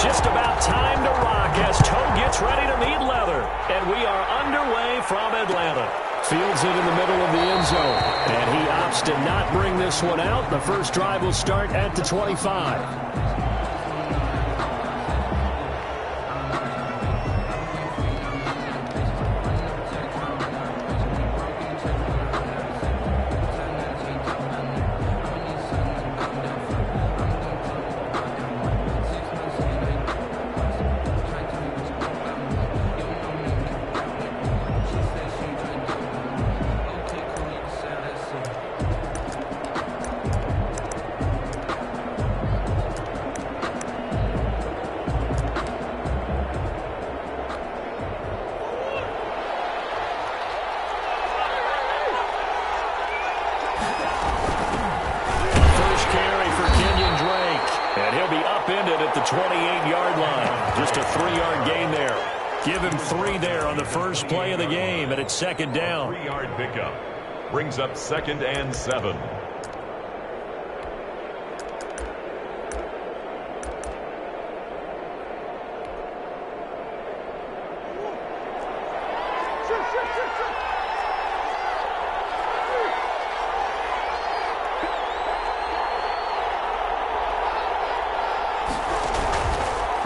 just about time to rock as Toe gets ready to meet leather. And we are underway from Atlanta. Fields it in the middle of the end zone. And he opts to not bring this one out. The first drive will start at the 25. At the 28-yard line. Just a 3-yard gain there. Give him 3 there on the first play of the game, and it's second down. 3-yard pickup. Brings up 2nd and 7.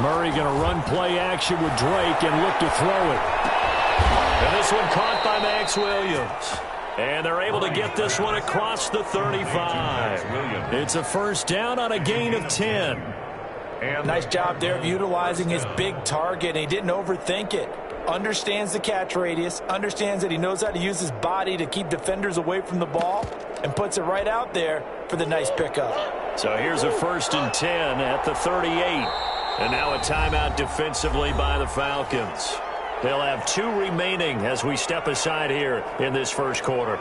Murray going to run play action with Drake and look to throw it. And this one caught by Max Williams. And they're able to get this one across the 35. It's a first down on a gain of 10. Nice job there of utilizing his big target. He didn't overthink it. Understands the catch radius. Understands that he knows how to use his body to keep defenders away from the ball. And puts it right out there for the nice pickup. So here's a 1st and 10 at the 38. And now a timeout defensively by the Falcons. They'll have 2 remaining as we step aside here in this first quarter.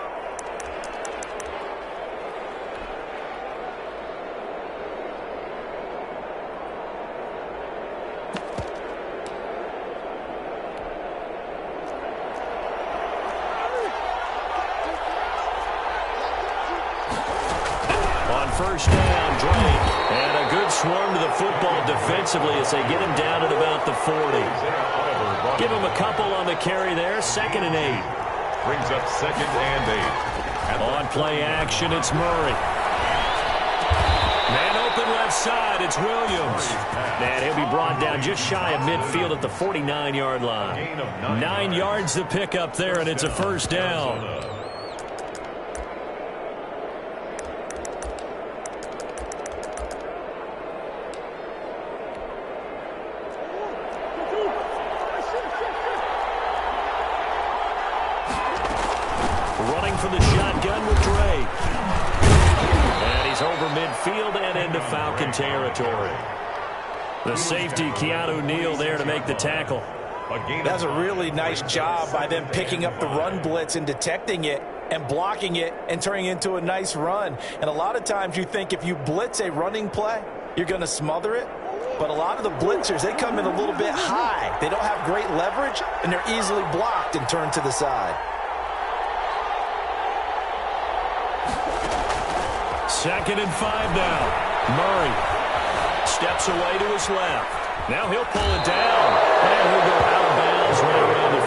On first down, Drake. And a good swarm to the football defensively as they get him down at about the 40. Give him a couple on the carry there. 2nd and 8. Brings up 2nd and 8. On play action, it's Murray. Man open left side, it's Williams. And he'll be brought down just shy of midfield at the 49-yard line. 9 yards to pick up there, and it's a first down. For the shotgun with Drake. And he's over midfield and into Falcon territory. The safety, Keanu Neal, there to make the tackle. That's a really nice job by them picking up the run blitz and detecting it and blocking it and turning it into a nice run. And a lot of times you think if you blitz a running play, you're going to smother it. But a lot of the blitzers, they come in a little bit high. They don't have great leverage, and they're easily blocked and turned to the side. 2nd and 5 now. Murray steps away to his left. Now he'll pull it down. And he'll go out of bounds right around the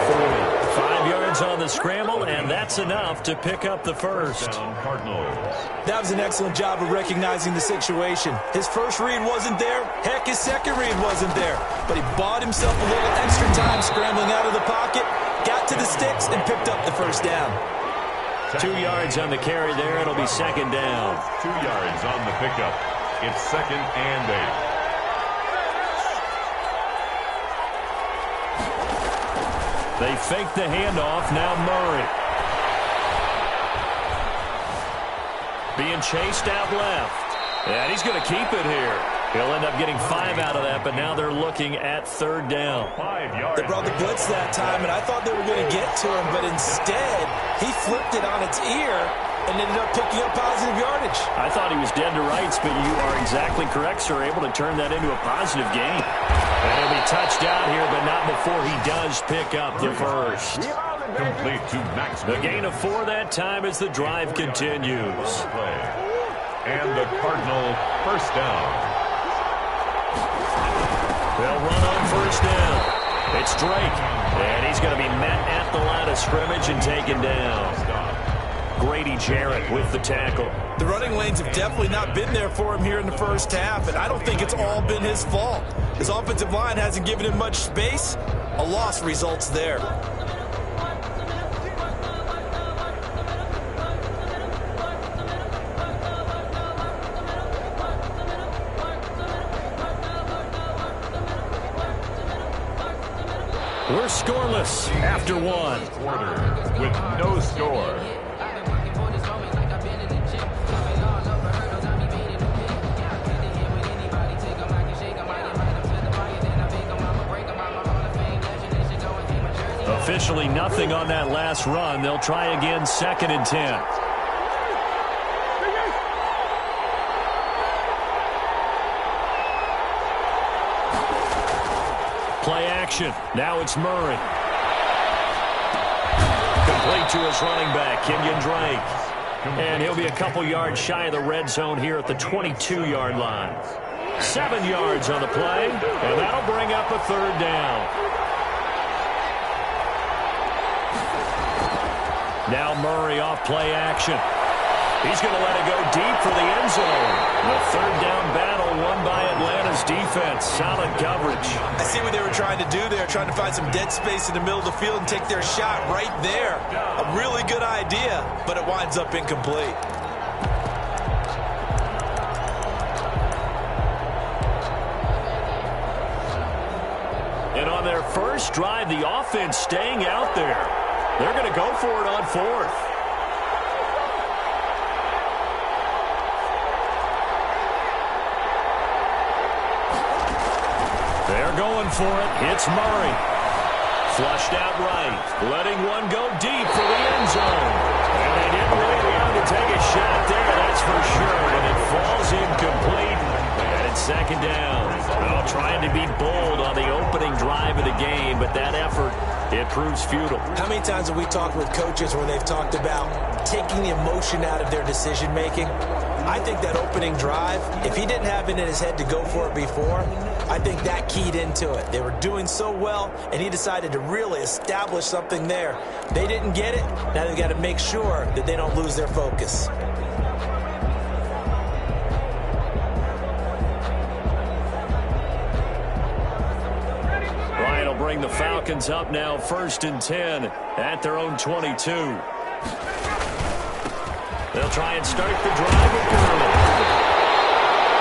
40. 5 yards on the scramble, and that's enough to pick up the first. That was an excellent job of recognizing the situation. His first read wasn't there. Heck, his second read wasn't there. But he bought himself a little extra time scrambling out of the pocket, got to the sticks, and picked up the first down. 2 yards on the carry there. It'll be second down. 2 yards on the pickup. It's 2nd and 8. They fake the handoff. Now Murray. Being chased out left. And he's going to keep it here. He'll end up getting 5 out of that, but now they're looking at 3rd down. They brought the blitz that time, and I thought they were going to get to him, but instead, he flipped it on its ear and ended up picking up positive yardage. I thought he was dead to rights, but you are exactly correct, sir. Able to turn that into a positive gain. And he'll be touched out here, but not before he does pick up the first. Complete to Max. The gain of 4 that time as the drive continues. And the Cardinal first down. They'll run on first down. It's Drake, and he's going to be met at the line of scrimmage and taken down. Grady Jarrett with the tackle. The running lanes have definitely not been there for him here in the first half, and I don't think it's all been his fault. His offensive line hasn't given him much space. A loss results there. We're scoreless after one. Quarter with no score. Officially nothing on that last run. They'll try again, 2nd and 10. Play action. Now it's Murray. Complete to his running back, Kenyon Drake. And he'll be a couple yards shy of the red zone here at the 22-yard line. 7 yards on the play, and that'll bring up a 3rd down. Now Murray off play action. He's going to let it go deep for the end zone. The 3rd down battle won by Atlanta's defense. Solid coverage. I see what they were trying to do there, trying to find some dead space in the middle of the field and take their shot right there. A really good idea, but it winds up incomplete. And on their first drive, the offense staying out there. They're going to go for it on 4th. They're going for it. It's Murray. Flushed out right. Letting one go deep for the end zone. And they didn't really want to take a shot there, that's for sure. And it falls incomplete. And it's 2nd down. Well, trying to be bold on the opening drive of the game, but that effort, it proves futile. How many times have we talked with coaches where they've talked about taking the emotion out of their decision-making? I think that opening drive, if he didn't have it in his head to go for it before, I think that keyed into it. They were doing so well, and he decided to really establish something there. They didn't get it. Now they've got to make sure that they don't lose their focus. Ryan will bring the Falcons up now, 1st and 10 at their own 22. They'll try and start the drive with Gurley.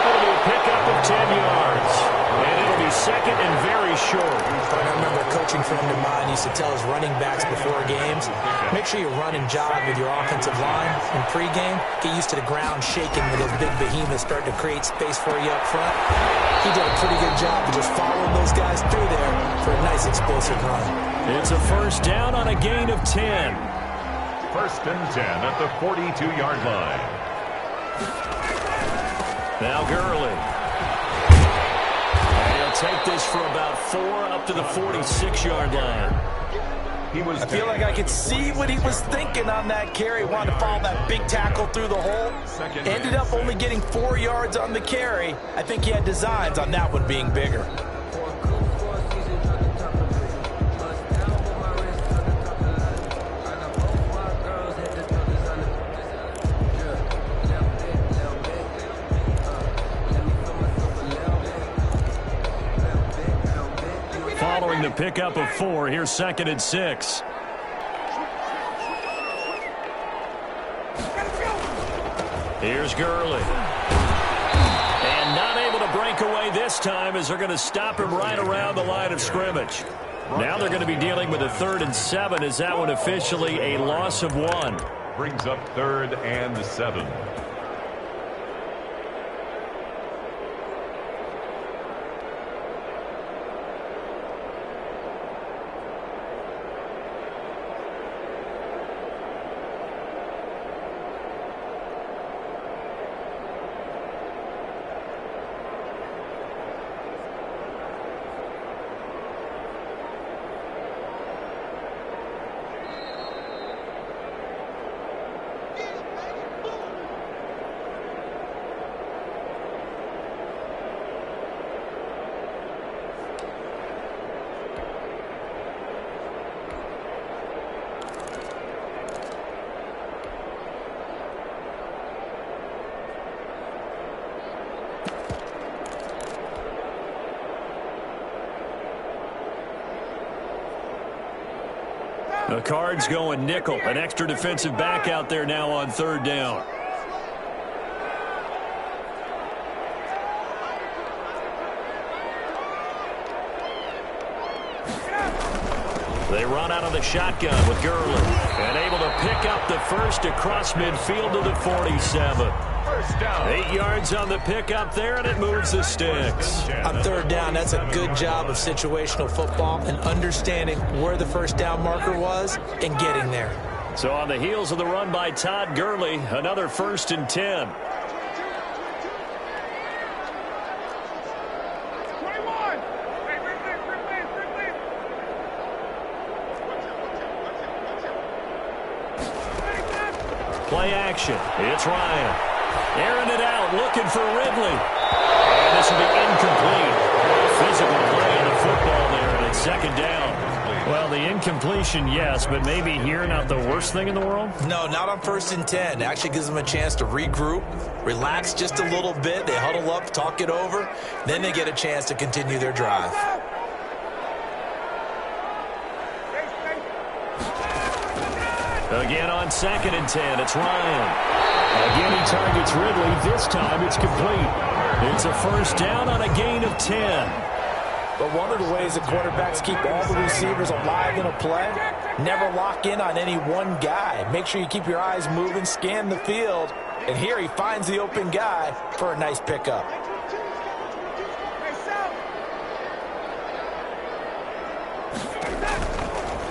It'll be a pickup of 10 yards. And it'll be 2nd and very short. I remember a coaching friend of mine used to tell his running backs before games, make sure you run and jog with your offensive line in pregame. Get used to the ground shaking when those big behemoths start to create space for you up front. He did a pretty good job of just following those guys through there for a nice explosive run. It's a 1st down on a gain of 10. 1st and 10 at the 42-yard line. Now Gurley. And he'll take this for about 4 up to the 46-yard line. I feel like I could see what he was thinking on that carry. Wanted to follow that big tackle through the hole. Ended up only getting 4 yards on the carry. I think he had designs on that one being bigger. Following the pickup of 4, here's 2nd and 6. Here's Gurley. And not able to break away this time as they're going to stop him right around the line of scrimmage. Now they're going to be dealing with a 3rd and 7. Is that one officially a loss of 1? Brings up 3rd and 7. The Cards going nickel. An extra defensive back out there now on third down. They run out of the shotgun with Gurley. And able to pick up the first across midfield to the 47. First down. 8 yards on the pickup there, and it moves the sticks. On third down, that's a good job of situational football and understanding where the first down marker was and getting there. So on the heels of the run by Todd Gurley, another 1st and 10. Play action. It's Ryan. Airing it out, looking for Ridley. And this will be incomplete. Physical play on the football there, and it's second down. Well, the incompletion, yes, but maybe here not the worst thing in the world? No, not on 1st and 10. It actually gives them a chance to regroup, relax just a little bit. They huddle up, talk it over. Then they get a chance to continue their drive. Again on 2nd and 10, it's Ryan. Again, he targets Ridley. This time it's complete. It's a first down on a gain of 10. But one of the ways that quarterbacks keep all the receivers alive in a play, never lock in on any one guy. Make sure you keep your eyes moving, scan the field. And here he finds the open guy for a nice pickup.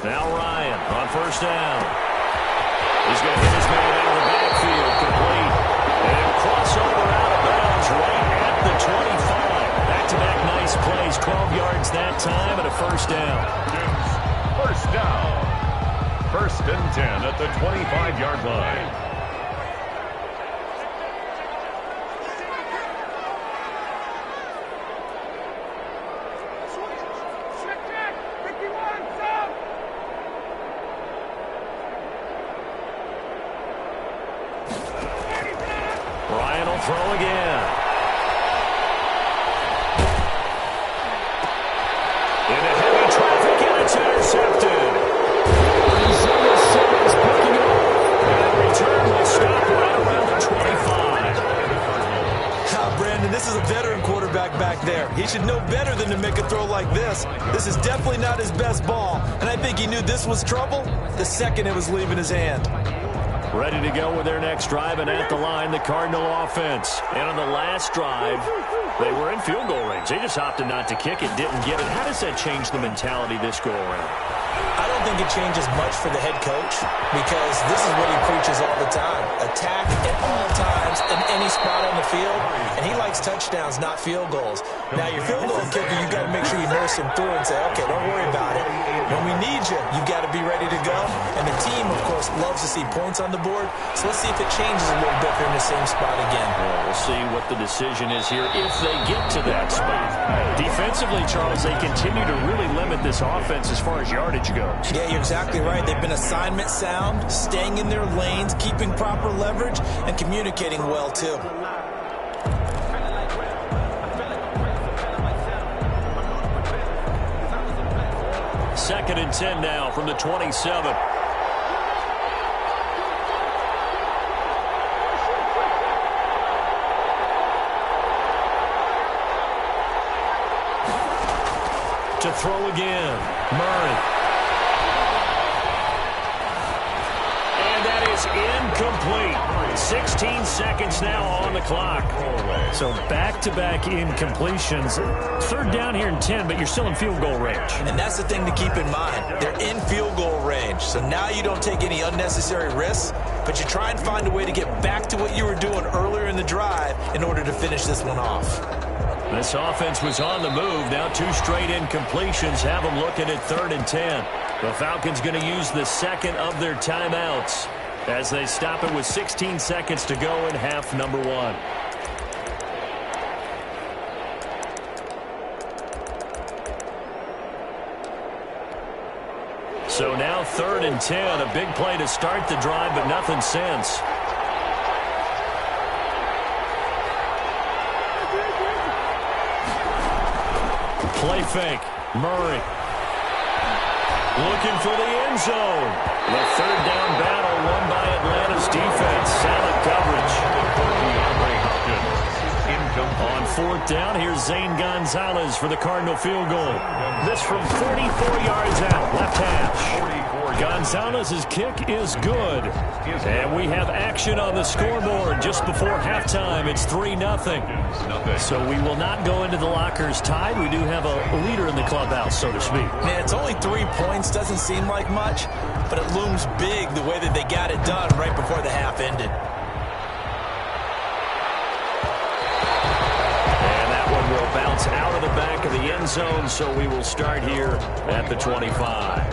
Now Ryan on first down. He's going to hit his man out of the backfield, complete. And crossover out of bounds right at the 25. Back-to-back nice plays, 12 yards that time, and a first down. First down. 1st and 10 at the 25-yard line. Ryan will throw again. Into heavy traffic, and it's intercepted. Isaiah Simmons picking it up. And return will stop right around the 25. Brandon, this is a veteran quarterback back there. He should know better than to make a throw like this. This is definitely not his best ball, and I think he knew this was trouble the second it was leaving his hand. Ready to go with their next drive, and at the line, the Cardinal offense. And on the last drive, they were in field goal range. They just opted not to kick it, didn't get it. How does that change the mentality this go around? I don't think it changes much for the head coach because this is what he preaches all the time. Attack at all times in any spot on the field, and he likes touchdowns, not field goals. Now, your field goal kicker, you've got to make sure you nurse him through and say, okay, don't worry about it. When we need you, you've got to be ready to go. And the team, of course, loves to see points on the board, so let's see if it changes a little bit. They're in the same spot again. Well, we'll see what the decision is here if they get to that spot. Defensively, Charles, they continue to really limit this offense as far as yardage goes. Yeah, you're exactly right. They've been assignment sound, staying in their lanes, keeping proper leverage, and communicating well, too. Second and 10 now from the 27. To throw again, Murray. And that is incomplete. 16 seconds now on the clock. So back-to-back incompletions. Third down here in 10, but you're still in field goal range. And that's the thing to keep in mind. They're in field goal range. So now you don't take any unnecessary risks, but you try and find a way to get back to what you were doing earlier in the drive in order to finish this one off. This offense was on the move. Now 2 straight incompletions have them looking at 3rd and 10. The Falcons going to use the second of their timeouts as they stop it with 16 seconds to go in half number 1. So now 3rd and 10. A big play to start the drive, but nothing since. Play fake. Murray. Looking for the end zone. The third down battle won by Atlanta's defense. Solid coverage. On fourth down, here's Zane Gonzalez for the Cardinal field goal. This from 44 yards out, left hash. Gonzalez's kick is good. And we have action on the scoreboard just before halftime. It's 3-0. So we will not go into the lockers tied. We do have a leader in the clubhouse, so to speak. Man, it's only 3 points. Doesn't seem like much, but it looms big the way that they got it done right before the half ended. Will bounce out of the back of the end zone, so we will start here at the 25.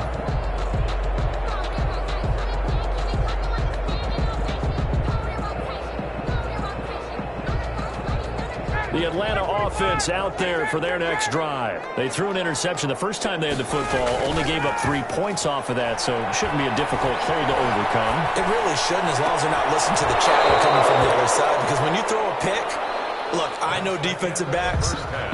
The Atlanta offense out there for their next drive. They threw an interception the first time they had the football, only gave up 3 points off of that, so it shouldn't be a difficult hole to overcome. It really shouldn't, as long as they're not listening to the chatter coming from the other side, because when you throw a pick, look, I know defensive backs,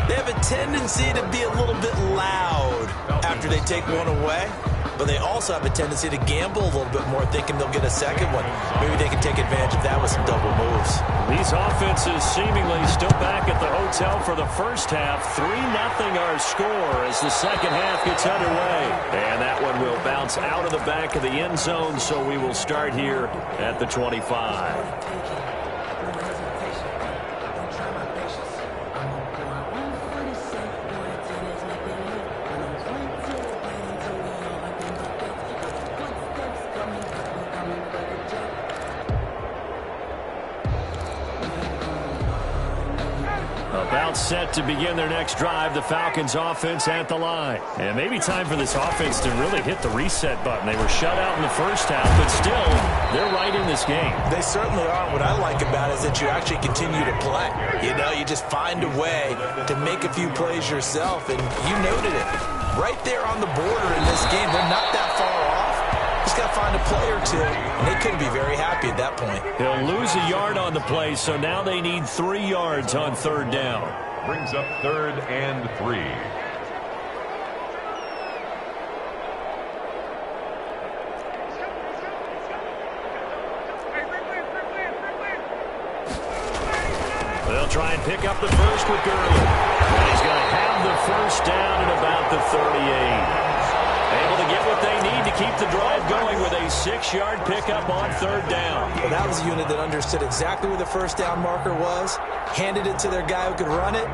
they have a tendency to be a little bit loud after they take one away, but they also have a tendency to gamble a little bit more, thinking they'll get a second one. Maybe they can take advantage of that with some double moves. These offenses seemingly still back at the hotel for the first half. 3-0 our score as the second half gets underway. And that one will bounce out of the back of the end zone, so we will start here at the 25. About set to begin their next drive, the Falcons offense at the line. And maybe time for this offense to really hit the reset button. They were shut out in the first half, but still, they're right in this game. They certainly are. What I like about it is that you actually continue to play. You know, you just find a way to make a few plays yourself, and you noted it. Right there on the border in this game, they're not that far off. Just got to find a play or two, and they couldn't be very happy at that point. They'll lose a yard on the play, so now they need 3 yards on third down. Brings up 3rd and 3. They'll try and pick up the first with Gurley. And he's going to have the first down at about the 38. Able to get what they need to keep the drive going with a 6-yard pickup on third down. Well, that was a unit that understood exactly where the first down marker was, handed it to their guy who could run it,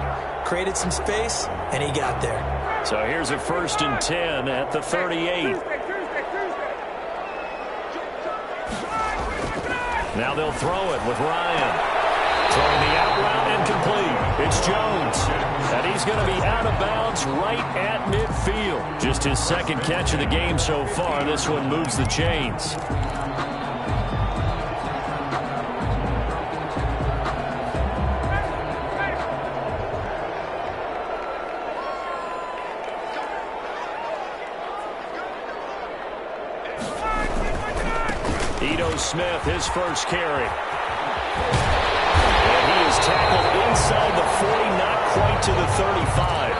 created some space, and he got there. So here's a 1st and 10 at the 38. Now they'll throw it with Ryan. Throwing the out route incomplete. It's Jones. And he's going to be out of bounds right at midfield. Just his second catch of the game so far. This one moves the chains. Ito Smith, his first carry. Tackled inside the 40, not quite to the 35.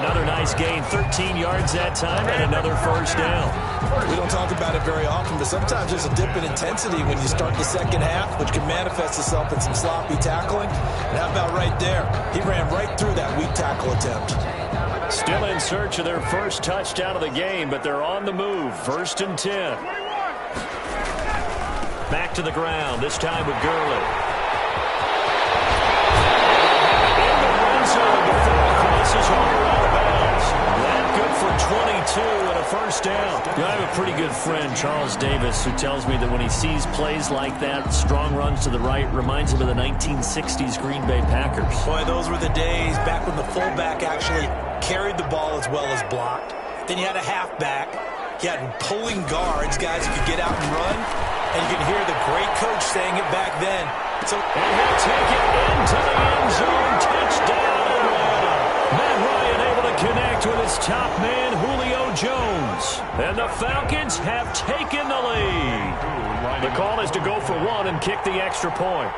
Another nice gain, 13 yards that time, and another first down. We don't talk about it very often, but sometimes there's a dip in intensity when you start the second half, which can manifest itself in some sloppy tackling. And how about right there? He ran right through that weak tackle attempt. Still in search of their first touchdown of the game, but they're on the move. 1st and 10. Back to the ground, this time with Gurley. Crosses over out of bounds. That good for 22 and a first down. I have a pretty good friend, Charles Davis, who tells me that when he sees plays like that, strong runs to the right, reminds him of the 1960s Green Bay Packers. Boy, those were the days back when the fullback actually carried the ball as well as blocked. Then you had a halfback. You had pulling guards, guys who could get out and run. And you could hear the great coach saying it back then. And he'll take it into the end zone. Touchdown, Atlanta. Matt Ryan able to connect with his top man, Julio Jones. And the Falcons have taken the lead. The call is to go for one and kick the extra point.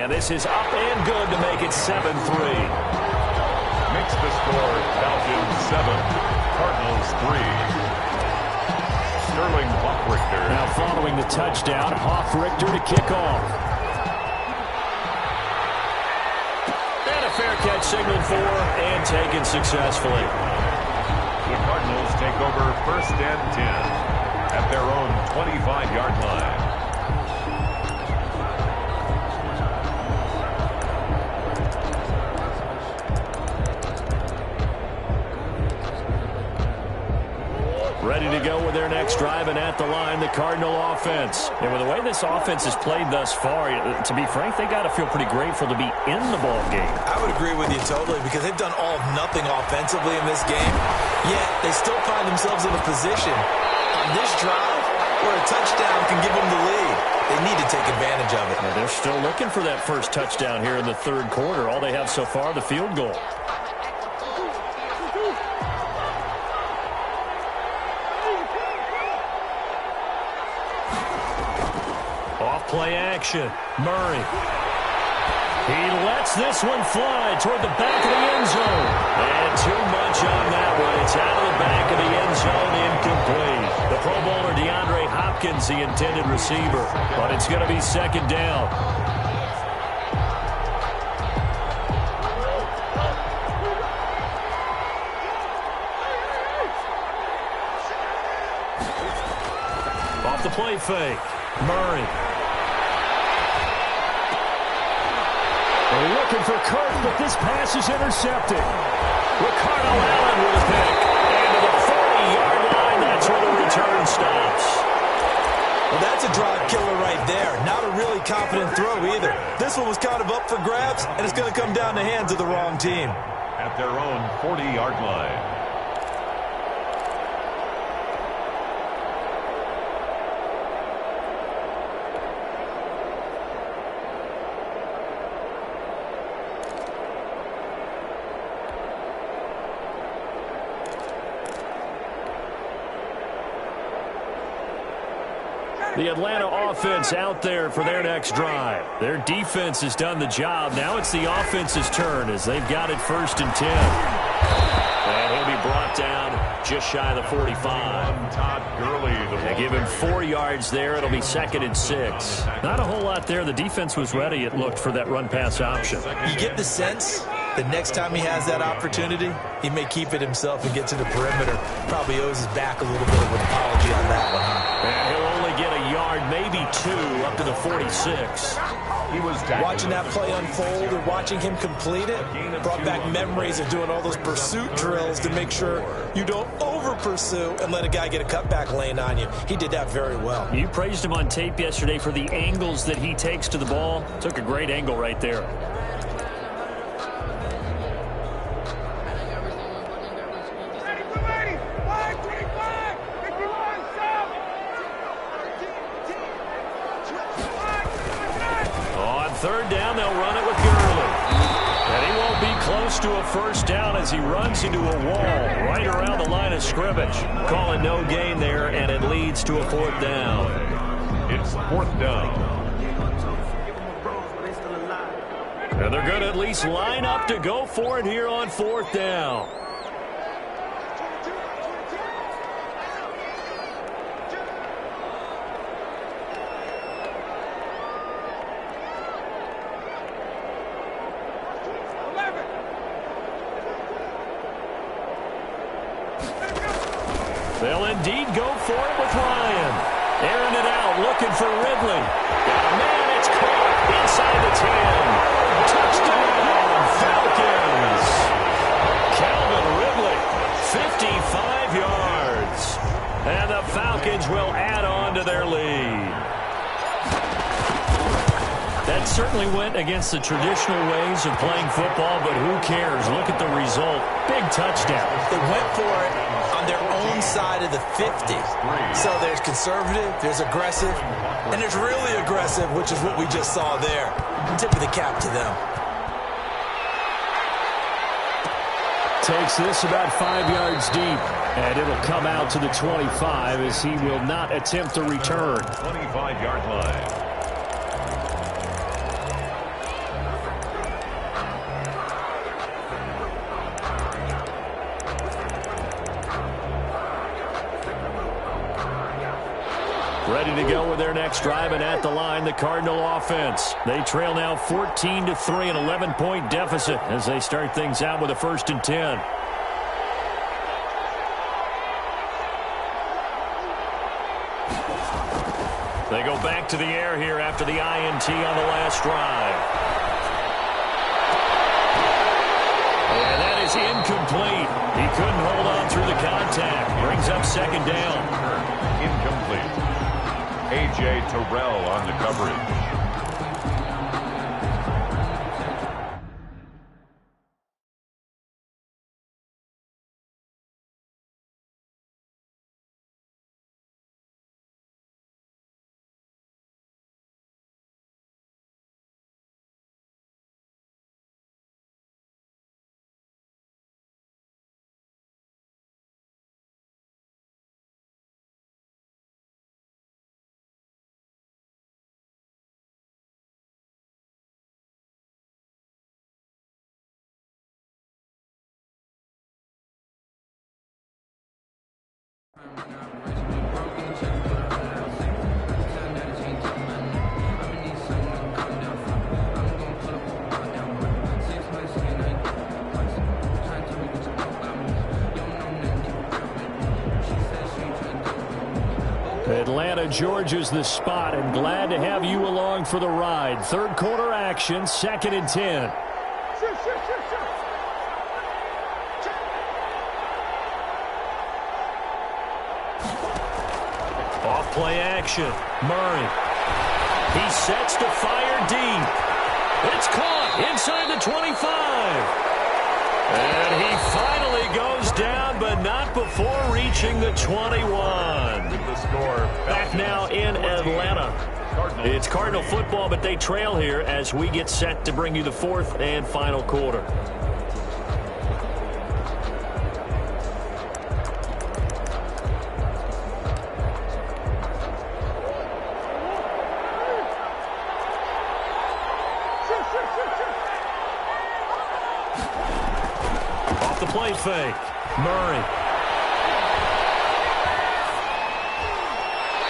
And this is up and good to make it 7-3. Makes the score Falcons 7, Cardinals 3. Sterling Hoffrichter. Now following the touchdown, Hoffrichter to kick off. And a fair catch signaled for and taken successfully. The Cardinals take over 1st and 10 at their own 25-yard line. Ready to go with their next drive, and at the line, the Cardinal offense. And with the way this offense has played thus far, to be frank, they got to feel pretty grateful to be in the ball game. I would agree with you totally, because they've done all of nothing offensively in this game, yet they still find themselves in a position on this drive where a touchdown can give them the lead. They need to take advantage of it. And they're still looking for that first touchdown here in the third quarter. All they have so far, the field goal. Play action. Murray. He lets this one fly toward the back of the end zone. And too much on that one. It's out of the back of the end zone, incomplete. The Pro Bowler DeAndre Hopkins, the intended receiver. But it's going to be second down. Off the play fake. Murray. Looking for Kirk, but this pass is intercepted. Ricardo Allen with a pick. And to the 40-yard line, that's where the return stops. Well, that's a drive killer right there. Not a really confident throw either. This one was kind of up for grabs, and it's going to come down the hands of the wrong team. At their own 40-yard line. The Atlanta offense out there for their next drive. Their defense has done the job. Now it's the offense's turn as they've got it 1st and 10. And he'll be brought down just shy of the 45. Todd Gurley. They give him 4 yards there. It'll be 2nd and 6. Not a whole lot there. The defense was ready, it looked, for that run-pass option. You get the sense that next time he has that opportunity, he may keep it himself and get to the perimeter. Probably owes his back a little bit of an apology on that one, huh? And he'll only get a yard, maybe 2, up to the 46. He was watching that play unfold or watching him complete it brought back memories of doing all those pursuit drills to make sure you don't over-pursue and let a guy get a cutback lane on you. He did that very well. You praised him on tape yesterday for the angles that he takes to the ball. Took a great angle right there. Third down, they'll run it with Gurley. And he won't be close to a first down as he runs into a wall right around the line of scrimmage. Calling no gain there, and it leads to a 4th down. It's 4th down. And they're going to at least line up to go for it here on 4th down. They'll indeed go for it with Ryan. Airing it out, looking for Ridley. Got a man, it's caught inside the 10. Touchdown, Falcons. Calvin Ridley, 55 yards. And the Falcons will add on to their lead. That certainly went against the traditional ways of playing football, but who cares? Look at the result. Big touchdown. They went for it on their own side of the 50. So there's conservative, there's aggressive, and there's really aggressive, which is what we just saw there. Tip of the cap to them. Takes this about 5 yards deep, and it'll come out to the 25 as he will not attempt a return. 25-yard line. their next drive, and at the line, the Cardinal offense. They trail now 14-3, an 11-point deficit as they start things out with a 1st and 10. They go back to the air here after the INT on the last drive. And that is incomplete. He couldn't hold on through the contact. Brings up 2nd down. Incomplete. A.J. Terrell on the coverage. Atlanta, Georgia's the spot, and glad to have you along for the ride. 3rd quarter action, 2nd and 10. Off play action. Murray. He sets to fire deep. It's caught inside the 25. And he finally goes down, but not before reaching the 21. With the score back now in Atlanta. It's Cardinal football, but they trail here as we get set to bring you the 4th and final quarter. Off the play fake. Murray.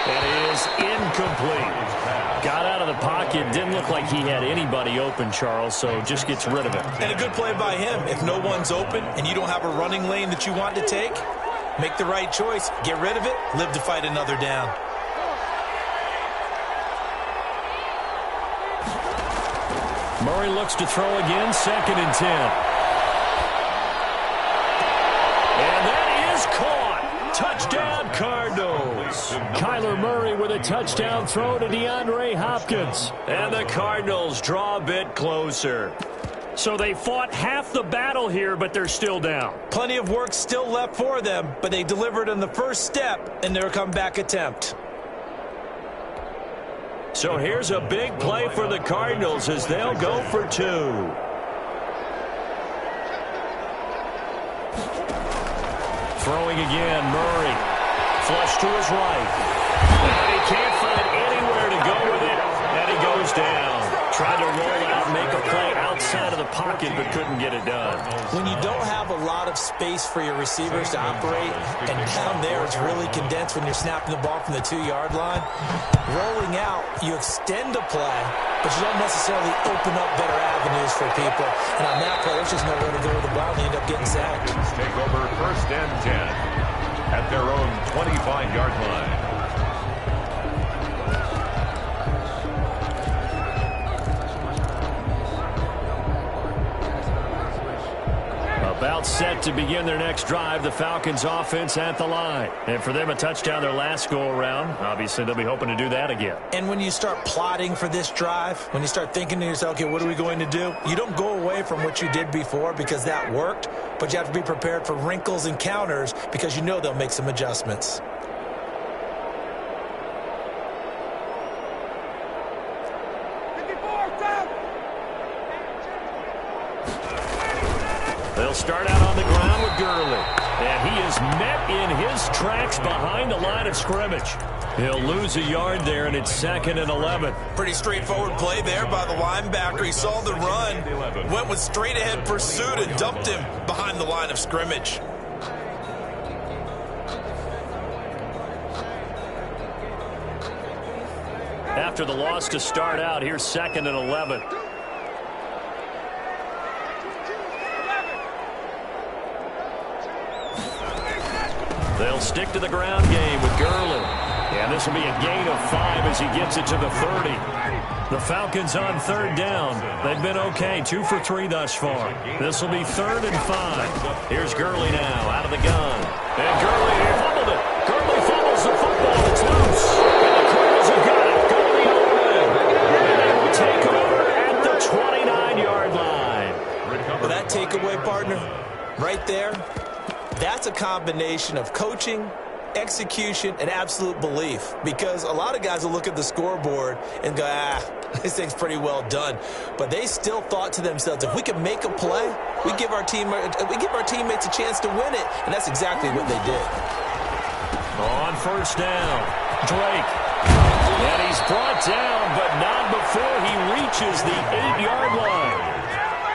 It is incomplete. Got out of the pocket. Didn't look like he had anybody open, Charles, so just gets rid of it. And a good play by him. If no one's open and you don't have a running lane that you want to take, make the right choice. Get rid of it. Live to fight another down. Murray looks to throw again. 2nd and 10. And that is caught. Touchdown, Cardinals. Kyler Murray with a touchdown throw to DeAndre Hopkins. And the Cardinals draw a bit closer. So they fought half the battle here, but they're still down. Plenty of work still left for them, but they delivered in the first step in their comeback attempt. So here's a big play for the Cardinals as they'll go for 2. Throwing again, Murray. Flush to his right. And he can't find anywhere to go with it, and he goes down. Tried to roll out, make a play outside of the pocket, but couldn't get it done. When you don't have a lot of space for your receivers to operate, and down there it's really condensed when you're snapping the ball from the 2-yard line, rolling out, you extend a play, but you don't necessarily open up better avenues for people. And on that play, there's just nowhere to go with the ball, and they end up getting sacked. Take over 1st and 10 at their own 25-yard line. About set to begin their next drive, the Falcons offense at the line. And for them, a touchdown their last go-around. Obviously, they'll be hoping to do that again. And when you start plotting for this drive, when you start thinking to yourself, okay, what are we going to do? You don't go away from what you did before because that worked, but you have to be prepared for wrinkles and counters because you know they'll make some adjustments. They'll start out on the ground with Gurley. And he is met in his tracks behind the line of scrimmage. He'll lose a yard there, and it's 2nd and 11. Pretty straightforward play there by the linebacker. He saw the run, went with straight-ahead pursuit, and dumped him behind the line of scrimmage. after the loss to start out. Here's 2nd and 11. They'll stick to the ground game with Gurley. And this will be a gain of 5 as he gets it to the 30. The Falcons on 3rd down. They've been okay, 2 for 3 thus far. This will be 3rd and 5. Here's Gurley now out of the gun. And Gurley, he fumbled it. Gurley fumbles the football. It's loose. And the Cardinals have got it. Gurley on the win. And they will take over at the 29-yard line. Well, that takeaway, partner, right there, that's a combination of coaching, execution, and absolute belief, because a lot of guys will look at the scoreboard and go, this thing's pretty well done. But they still thought to themselves, if we can make a play, we give our teammates a chance to win it, and that's exactly what they did. On 1st down, Drake. And he's brought down, but not before he reaches the 8-yard line.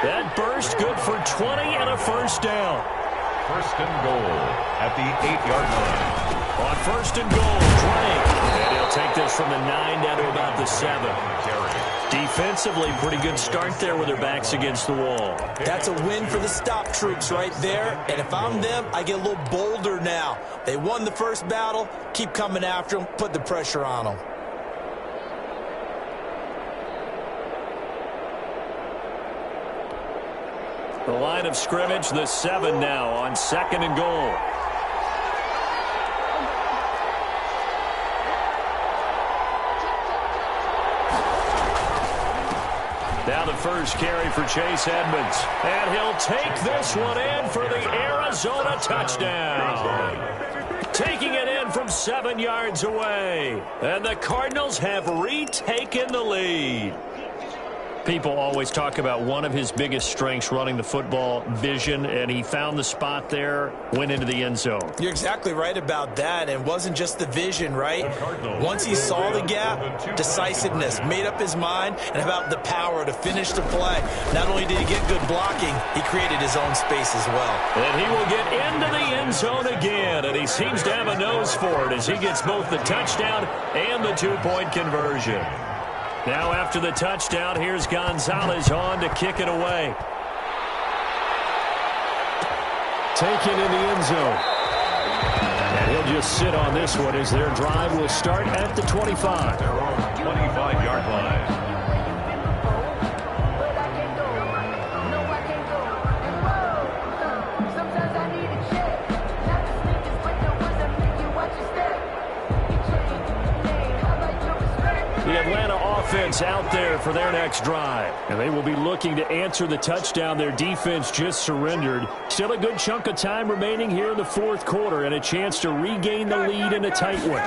That burst good for 20 and a 1st down. 1st and goal at the 8-yard line. On 1st and goal, Drake. And he'll take this from the 9 down to about the 7. Defensively, pretty good start there with their backs against the wall. That's a win for the stop troops right there. And if I'm them, I get a little bolder now. They won the first battle. Keep coming after them. Put the pressure on them. The line of scrimmage, the 7 now on 2nd and goal. Now the first carry for Chase Edmonds. And he'll take this one in for the Arizona touchdown. Taking it in from 7 yards away. And the Cardinals have retaken the lead. People always talk about one of his biggest strengths running the football, vision, and he found the spot there, went into the end zone. You're exactly right about that, and it wasn't just the vision, right? Once he saw the gap, decisiveness, made up his mind, and about the power to finish the play. Not only did he get good blocking, he created his own space as well. And he will get into the end zone again, and he seems to have a nose for it as he gets both the touchdown and the 2-point conversion. Now after the touchdown, here's Gonzalez on to kick it away. Taken in the end zone. And he'll just sit on this one as their drive will start at the 25. Their own 25-yard line. The Atlanta offense out there for their next drive. And they will be looking to answer the touchdown their defense just surrendered. Still a good chunk of time remaining here in the 4th quarter and a chance to regain the lead in a tight one.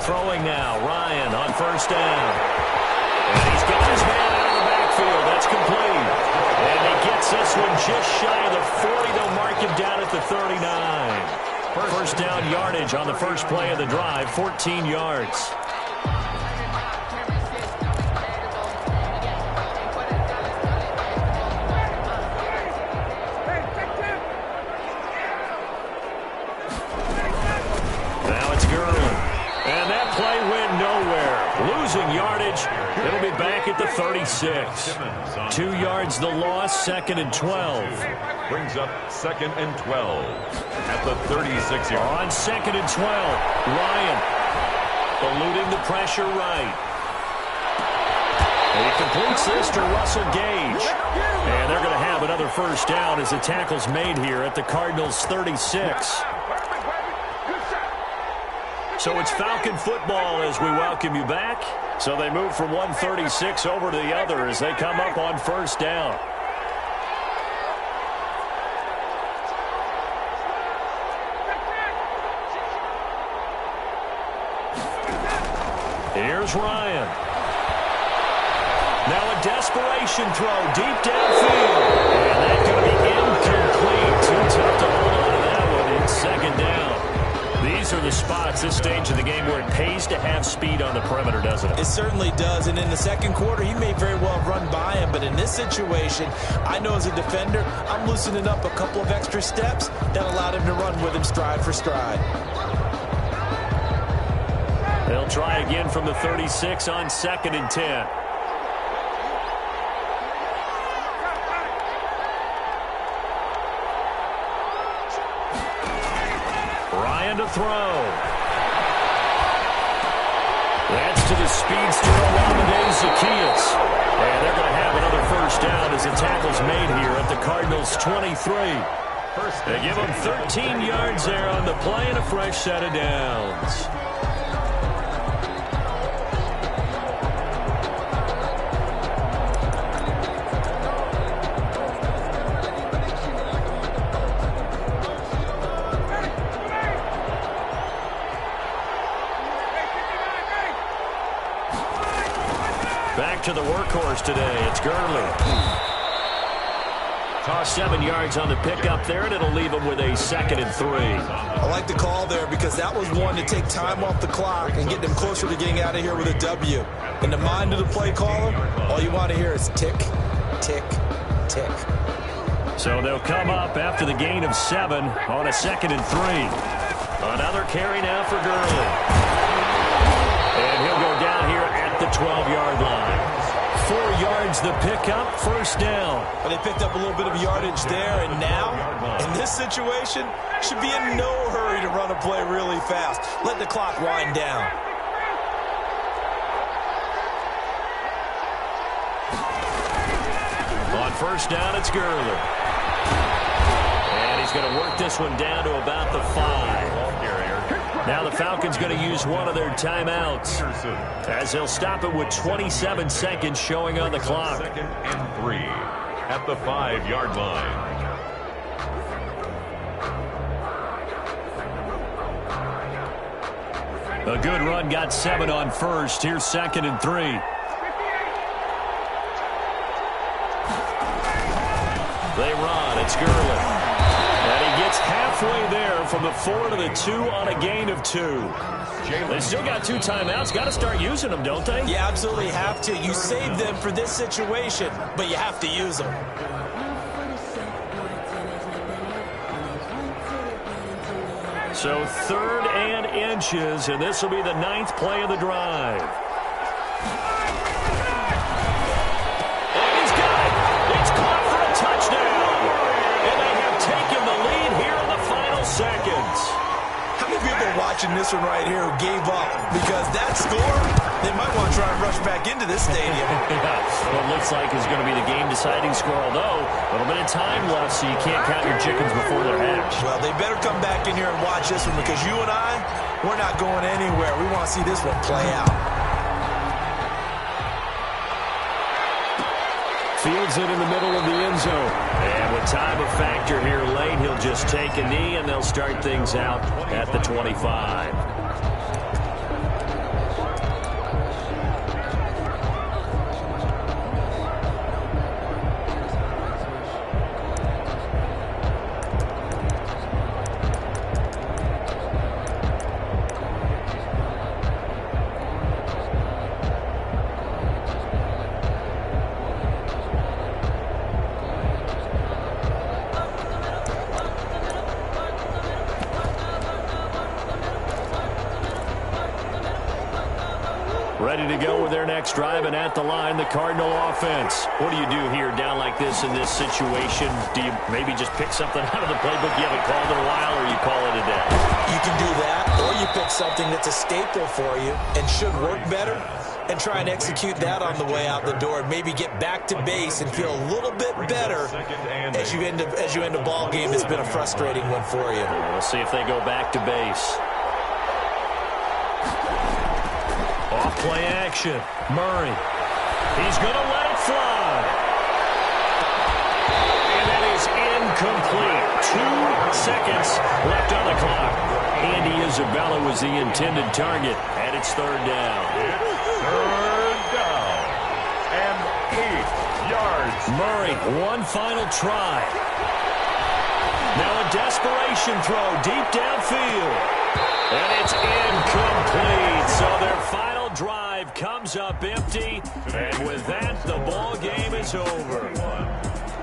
Throwing now, Ryan on 1st down. And he's got his man out of the backfield. That's complete. And he gets this one just shy of the 40. They'll mark him down at the 39. First down yardage on the first play of the drive, 14 yards. Losing yardage. It'll be back at the 36. 2 yards the loss, 2nd and 12. Brings up 2nd and 12 at the 36-yard. On 2nd and 12, Ryan eluding the pressure right. And he completes this to Russell Gage. And they're going to have another first down as the tackle's made here at the Cardinals' 36. So it's Falcon football as we welcome you back. So they move from 136 over to the other as they come up on first down. Here's Ryan. Now a desperation throw deep downfield. And that's going to be incomplete. Too tough to hold on to that one. It's 2nd down. These are the spots, this stage of the game, where it pays to have speed on the perimeter, doesn't it? It certainly does. And in the 2nd quarter, he may very well run by him. But in this situation, I know as a defender, I'm loosening up a couple of extra steps that allowed him to run with him stride for stride. They'll try again from the 36 on 2nd and 10. Ryan to throw. That's to the speedster Olamide Zaccheaus. And they're going to have another first down as the tackle's made here at the Cardinals' 23. They give them 13 yards there on the play and a fresh set of downs. Back to the workhorse today. It's Gurley. Toss 7 yards on the pickup there, and it'll leave him with a 2nd and 3. I like the call there because that was one to take time off the clock and get them closer to getting out of here with a W. In the mind of the play caller, all you want to hear is tick, tick, tick. So they'll come up after the gain of 7 on a 2nd and 3. Another carry now for Gurley. And he'll go down here at the 12-yard line. 4 yards the pickup, first down. But they picked up a little bit of yardage there, and now, in this situation, should be in no hurry to run a play really fast. Let the clock wind down. On first down, it's Gurley. And he's going to work this one down to about the 5. Now the Falcons going to use one of their timeouts as they'll stop it with 27 seconds showing on the clock. 2nd and 3 at the 5-yard line. A good run got 7 on first. Here's 2nd and 3. They run. It's Gurley. And he gets halfway there from the 4 to the 2 on a gain of 2. They still got 2 timeouts. Got to start using them, don't they? You absolutely have to. You save them for this situation, but you have to use them. So 3rd and inches, and this will be the 9th play of the drive. And he's got it. It's caught for a touchdown. And they have taken the lead here in the final seconds. How many people watching this one right here who gave up? Because that score, they might want to try and rush back into this stadium. Yeah, what looks like is going to be the game-deciding score, although a little bit of time left, so you can't count your chickens before they're hatched. Well, they better come back in here and watch this one because you and I, we're not going anywhere. We want to see this one play out. Fields it in the middle of the end zone. And with time a factor here late, he'll just take a knee, and they'll start things out at the 25. Ready to go with their next drive, and at the line, the Cardinal offense. What do you do here down like this in this situation? Do you maybe just pick something out of the playbook you haven't called in a while, or you call it a day? You can do that, or you pick something that's a staple for you and should work better and try and execute that on the way out the door and maybe get back to base and feel a little bit better as you end a ball game that's been a frustrating one for you. We'll see if they go back to base. Off play action. Murray. He's going to let it fly. And that is incomplete. 2 seconds left on the clock. Andy Isabella was the intended target, and it's 3rd down. Third down and 8 yards. Murray, one final try. Now a desperation throw deep downfield. And it's incomplete. So their final drive comes up empty. And with that, the ball game is over.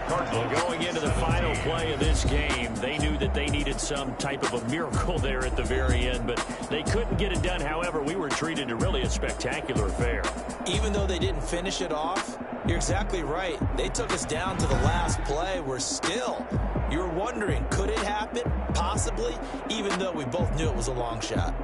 Cardinals. Going into the final play of this game, they knew that they needed some type of a miracle there at the very end, but they couldn't get it done. However, we were treated to really a spectacular affair. Even though they didn't finish it off, you're exactly right. They took us down to the last play. We're still, you were wondering, could it happen? Possibly, even though we both knew it was a long shot.